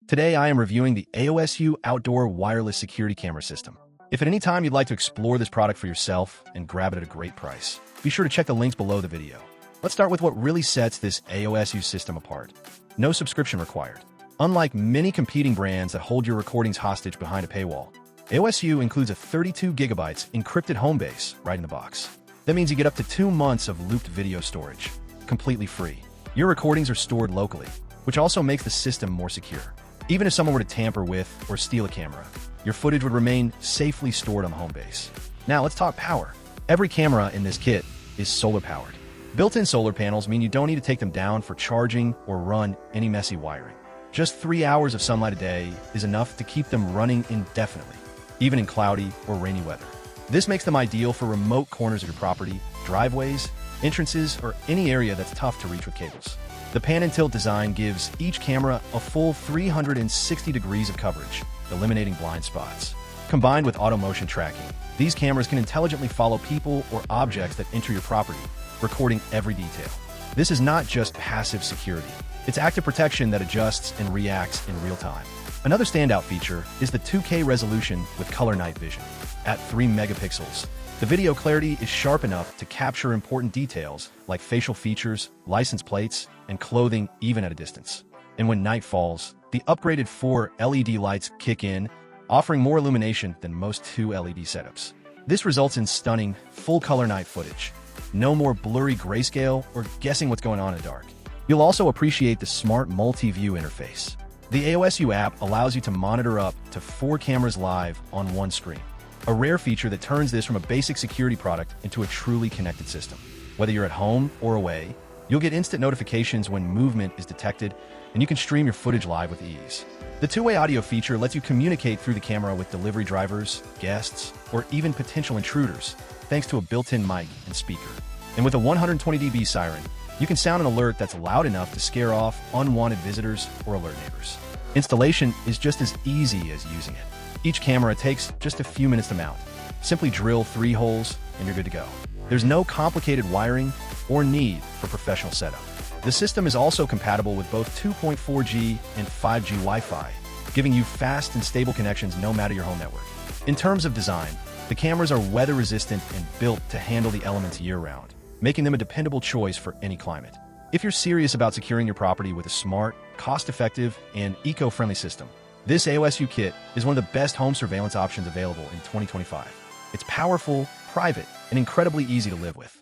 Today I am reviewing the AOSU Outdoor Wireless Security Camera System. If at any time you'd like to explore this product for yourself and grab it at a great price, be sure to check the links below the video. Let's start with what really sets this AOSU system apart. No subscription required. Unlike many competing brands that hold your recordings hostage behind a paywall, AOSU includes a 32 gigabytes encrypted Homebase right in the box. That means you get up to 2 months of looped video storage, completely free. Your recordings are stored locally, which also makes the system more secure. Even if someone were to tamper with or steal a camera, your footage would remain safely stored on the Homebase. Now let's talk power. Every camera in this kit is solar powered. Built-in solar panels mean you don't need to take them down for charging or run any messy wiring. Just 3 hours of sunlight a day is enough to keep them running indefinitely, even in cloudy or rainy weather. This makes them ideal for remote corners of your property, driveways, entrances, or any area that's tough to reach with cables. The pan and tilt design gives each camera a full 360 degrees of coverage, eliminating blind spots. Combined with auto motion tracking, these cameras can intelligently follow people or objects that enter your property, recording every detail. This is not just passive security. It's active protection that adjusts and reacts in real time. Another standout feature is the 2K resolution with color night vision. At 3 megapixels, the video clarity is sharp enough to capture important details like facial features, license plates, and clothing even at a distance. And when night falls, the upgraded 4 LED lights kick in, offering more illumination than most 2 LED setups. This results in stunning, full-color night footage. No more blurry grayscale or guessing what's going on in the dark. You'll also appreciate the smart multi-view interface. The AOSU app allows you to monitor up to 4 cameras live on one screen, a rare feature that turns this from a basic security product into a truly connected system. Whether you're at home or away, you'll get instant notifications when movement is detected, and you can stream your footage live with ease. The two-way audio feature lets you communicate through the camera with delivery drivers, guests, or even potential intruders, thanks to a built-in mic and speaker. And with a 120 dB siren, you can sound an alert that's loud enough to scare off unwanted visitors or alert neighbors. Installation is just as easy as using it. Each camera takes just a few minutes to mount. Simply drill 3 holes and you're good to go. There's no complicated wiring or need for professional setup. The system is also compatible with both 2.4G and 5G Wi-Fi, giving you fast and stable connections no matter your home network. In terms of design, the cameras are weather-resistant and built to handle the elements year-round, making them a dependable choice for any climate. If you're serious about securing your property with a smart, cost-effective, and eco-friendly system, this AOSU kit is one of the best home surveillance options available in 2025. It's powerful, private, and incredibly easy to live with.